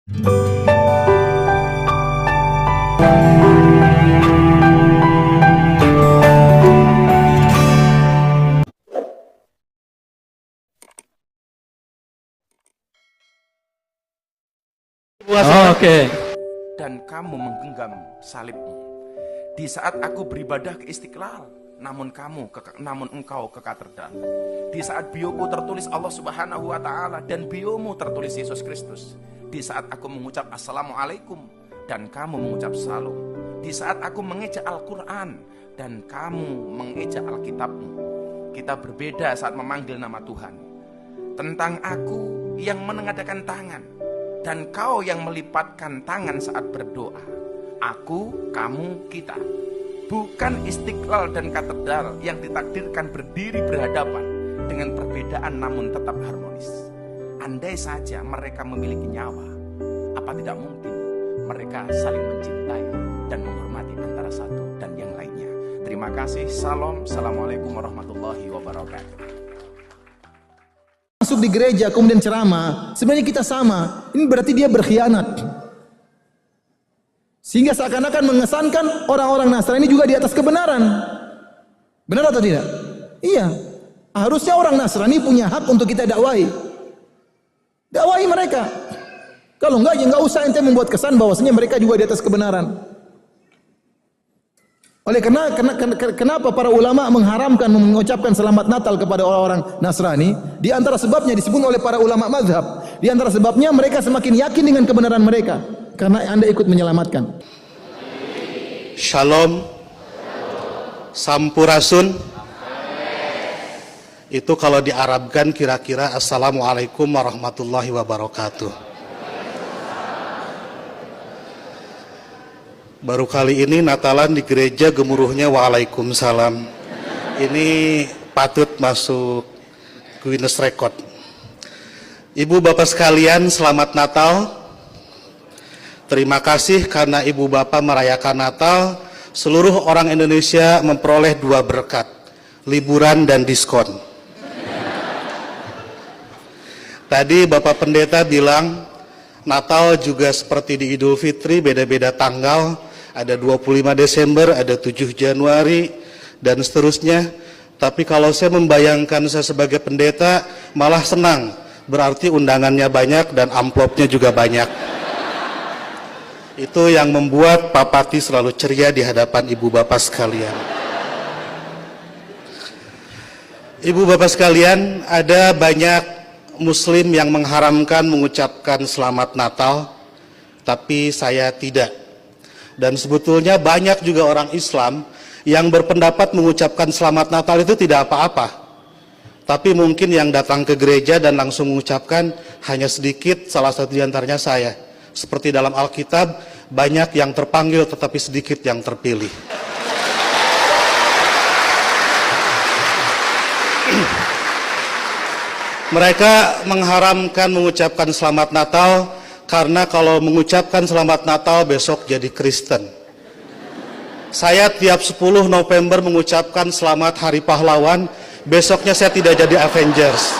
Oke. Dan kamu menggenggam salibmu. Di saat aku beribadah ke Istiqlal, namun engkau ke katedral. Di saat bioku tertulis Allah Subhanahu wa Ta'ala dan biomu tertulis Yesus Kristus. Di saat aku mengucap Assalamualaikum dan kamu mengucap Salam. Di saat aku mengeja Al-Quran dan kamu mengeja Alkitabmu. Kita berbeda saat memanggil nama Tuhan. Tentang aku yang menengadakan tangan dan kau yang melipatkan tangan saat berdoa. Aku, kamu, kita. Bukan Istiqlal dan katedral yang ditakdirkan berdiri berhadapan dengan perbedaan namun tetap harmonis. Andai saja mereka memiliki nyawa, apa tidak mungkin mereka saling mencintai dan menghormati antara satu dan yang lainnya. Terima kasih. Salam. Assalamualaikum warahmatullahi wabarakatuh. Masuk di gereja kemudian ceramah, sebenarnya kita sama. Ini berarti dia berkhianat. Sehingga seakan-akan mengesankan orang-orang Nasrani juga di atas kebenaran. Benar atau tidak? Iya. Harusnya orang Nasrani punya hak untuk kita dakwahi. Dakwahi mereka. Kalau enggak, ya enggak usah ente membuat kesan bahwasanya mereka juga di atas kebenaran. Oleh kenapa para ulama mengharamkan mengucapkan selamat Natal kepada orang-orang Nasrani? Di antara sebabnya disebut oleh para ulama mazhab. Di antara sebabnya mereka semakin yakin dengan kebenaran mereka karena Anda ikut menyelamatkan. Shalom. Sampurasun. Itu kalau diarabkan kira-kira Assalamualaikum warahmatullahi wabarakatuh. Baru kali ini Natalan di gereja gemuruhnya Waalaikumsalam. Ini patut masuk Guinness Record. Ibu bapak sekalian, selamat Natal. Terima kasih karena ibu bapak merayakan Natal. Seluruh orang Indonesia memperoleh 2 berkat, liburan dan diskon. Tadi Bapak Pendeta bilang Natal juga seperti di Idul Fitri, beda-beda tanggal. Ada 25 Desember, ada 7 Januari, dan seterusnya. Tapi kalau saya membayangkan saya sebagai pendeta, malah senang. Berarti undangannya banyak dan amplopnya juga banyak. Itu yang membuat Pak Pati selalu ceria di hadapan ibu bapak sekalian. Ibu bapak sekalian, ada banyak Muslim yang mengharamkan mengucapkan selamat Natal, tapi saya tidak. Dan sebetulnya banyak juga orang Islam yang berpendapat mengucapkan selamat Natal itu tidak apa-apa. Tapi mungkin yang datang ke gereja dan langsung mengucapkan hanya sedikit, salah satu di antaranya saya. Seperti dalam Alkitab, banyak yang terpanggil tetapi sedikit yang terpilih. Mereka mengharamkan mengucapkan selamat Natal karena kalau mengucapkan selamat Natal besok jadi Kristen. Saya tiap 10 November mengucapkan selamat Hari Pahlawan, besoknya saya tidak jadi Avengers.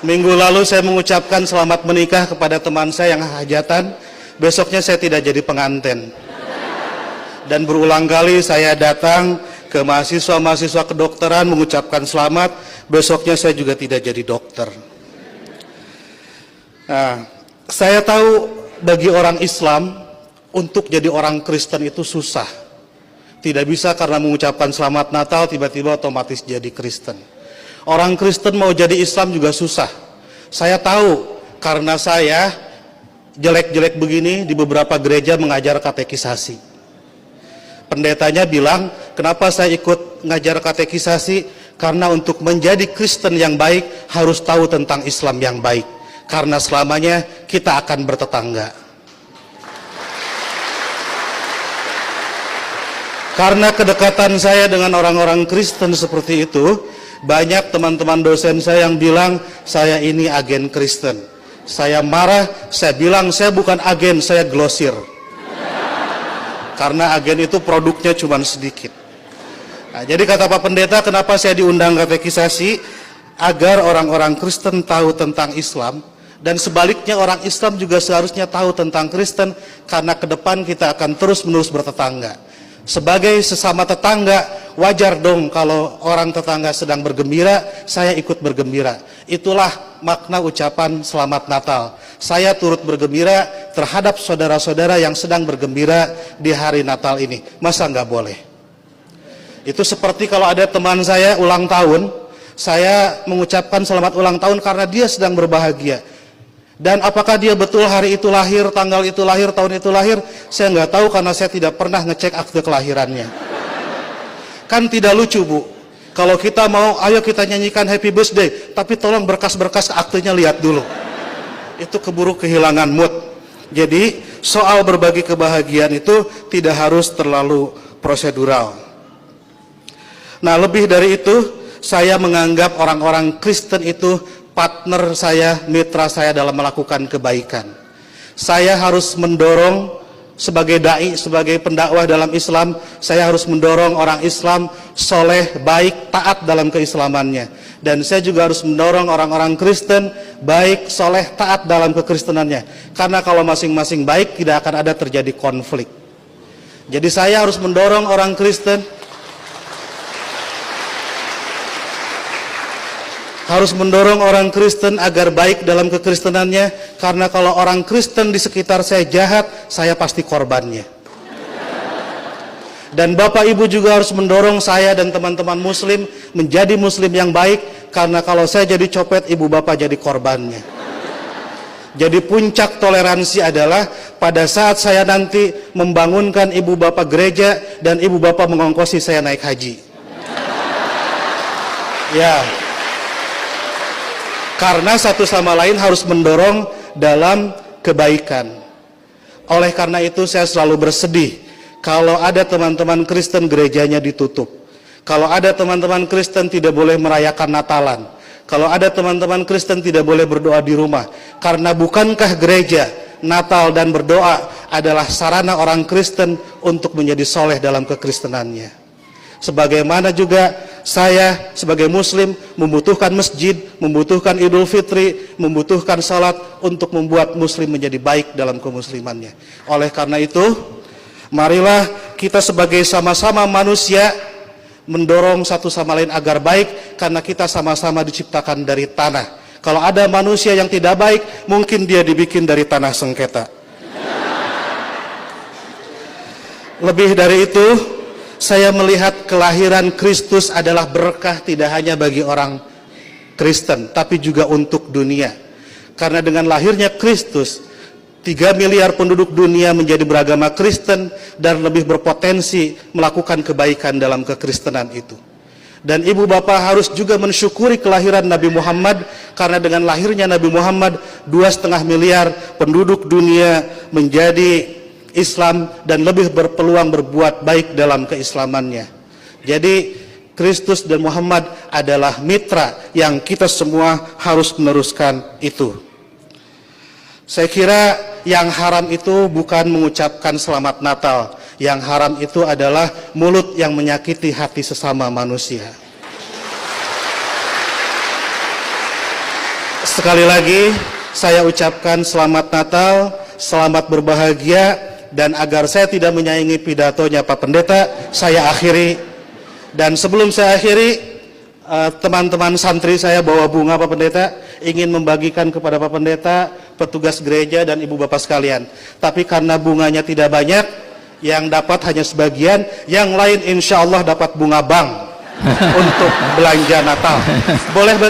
Minggu lalu saya mengucapkan selamat menikah kepada teman saya yang hajatan, besoknya saya tidak jadi pengantin. Dan berulang kali saya datang ke mahasiswa-mahasiswa kedokteran mengucapkan selamat, besoknya saya juga tidak jadi dokter. Nah, saya tahu bagi orang Islam untuk jadi orang Kristen itu susah. Tidak bisa karena mengucapkan selamat Natal tiba-tiba otomatis jadi Kristen. Orang Kristen mau jadi Islam juga susah. Saya tahu karena saya jelek-jelek begini di beberapa gereja mengajar katekisasi. Pendetanya bilang, kenapa saya ikut ngajar katekisasi? Karena untuk menjadi Kristen yang baik harus tahu tentang Islam yang baik. Karena selamanya kita akan bertetangga. Karena kedekatan saya dengan orang-orang Kristen seperti itu, banyak teman-teman dosen saya yang bilang, saya ini agen Kristen. Saya marah, saya bilang, saya bukan agen, saya glosir. Karena agen itu produknya cuma sedikit. Nah, jadi kata Pak Pendeta, kenapa saya diundang katekisasi? Agar orang-orang Kristen tahu tentang Islam, Dan sebaliknya orang Islam juga seharusnya tahu tentang Kristen, karena ke depan kita akan terus-menerus bertetangga. Sebagai sesama tetangga, wajar dong kalau orang tetangga sedang bergembira, saya ikut bergembira. Itulah makna ucapan Selamat Natal. Saya turut bergembira terhadap saudara-saudara yang sedang bergembira di hari Natal ini. Masa nggak boleh? Itu seperti kalau ada teman saya ulang tahun, saya mengucapkan selamat ulang tahun karena dia sedang berbahagia. Dan apakah dia betul hari itu lahir, tanggal itu lahir, tahun itu lahir, saya nggak tahu karena saya tidak pernah ngecek akte kelahirannya. Kan tidak lucu, Bu. Kalau kita mau, ayo kita nyanyikan happy birthday, tapi tolong berkas-berkas aktenya lihat dulu. Itu keburu kehilangan mood. Jadi soal berbagi kebahagiaan itu tidak harus terlalu prosedural. Nah, lebih dari itu, saya menganggap orang-orang Kristen itu partner saya, mitra saya dalam melakukan kebaikan. Saya harus mendorong sebagai dai, sebagai pendakwah dalam Islam, saya harus mendorong orang Islam soleh, baik, taat dalam keislamannya. Dan saya juga harus mendorong orang-orang Kristen baik, soleh, taat dalam kekristenannya. Karena kalau masing-masing baik, tidak akan ada terjadi konflik. Jadi saya harus mendorong orang Kristen agar baik dalam kekristenannya, karena kalau orang Kristen di sekitar saya jahat, saya pasti korbannya. Dan Bapak Ibu juga harus mendorong saya dan teman-teman Muslim menjadi Muslim yang baik, karena kalau saya jadi copet, Ibu Bapak jadi korbannya. Jadi puncak toleransi adalah pada saat saya nanti membangunkan Ibu Bapak gereja dan Ibu Bapak mengongkosi saya naik haji. Ya. Karena satu sama lain harus mendorong dalam kebaikan. Oleh karena itu saya selalu bersedih kalau ada teman-teman Kristen gerejanya ditutup. Kalau ada teman-teman Kristen tidak boleh merayakan Natalan. Kalau ada teman-teman Kristen tidak boleh berdoa di rumah. Karena bukankah gereja, Natal dan berdoa adalah sarana orang Kristen untuk menjadi soleh dalam kekristenannya. Sebagaimana juga saya sebagai Muslim membutuhkan masjid, membutuhkan Idul Fitri, membutuhkan salat untuk membuat Muslim menjadi baik dalam kemuslimannya. Oleh karena itu, marilah kita sebagai sama-sama manusia mendorong satu sama lain agar baik, karena kita sama-sama diciptakan dari tanah. Kalau ada manusia yang tidak baik, mungkin dia dibikin dari tanah sengketa. Lebih dari itu, saya melihat kelahiran Kristus adalah berkah tidak hanya bagi orang Kristen, tapi juga untuk dunia. Karena dengan lahirnya Kristus, 3 miliar penduduk dunia menjadi beragama Kristen dan lebih berpotensi melakukan kebaikan dalam kekristenan itu. Dan Ibu Bapak harus juga mensyukuri kelahiran Nabi Muhammad, karena dengan lahirnya Nabi Muhammad, 2,5 miliar penduduk dunia menjadi Islam dan lebih berpeluang berbuat baik dalam keislamannya. Jadi Kristus dan Muhammad adalah mitra yang kita semua harus meneruskan itu. Saya kira yang haram itu bukan mengucapkan selamat Natal. Yang haram itu adalah mulut yang menyakiti hati sesama manusia. Sekali lagi saya ucapkan selamat Natal, selamat berbahagia. Dan agar saya tidak menyaingi pidatonya Pak Pendeta, saya akhiri. Dan sebelum saya akhiri, teman-teman santri saya bawa bunga Pak Pendeta, ingin membagikan kepada Pak Pendeta, petugas gereja dan Ibu Bapak sekalian. Tapi karena bunganya tidak banyak, yang dapat hanya sebagian, yang lain insya Allah dapat bunga bank untuk belanja Natal. Boleh bagi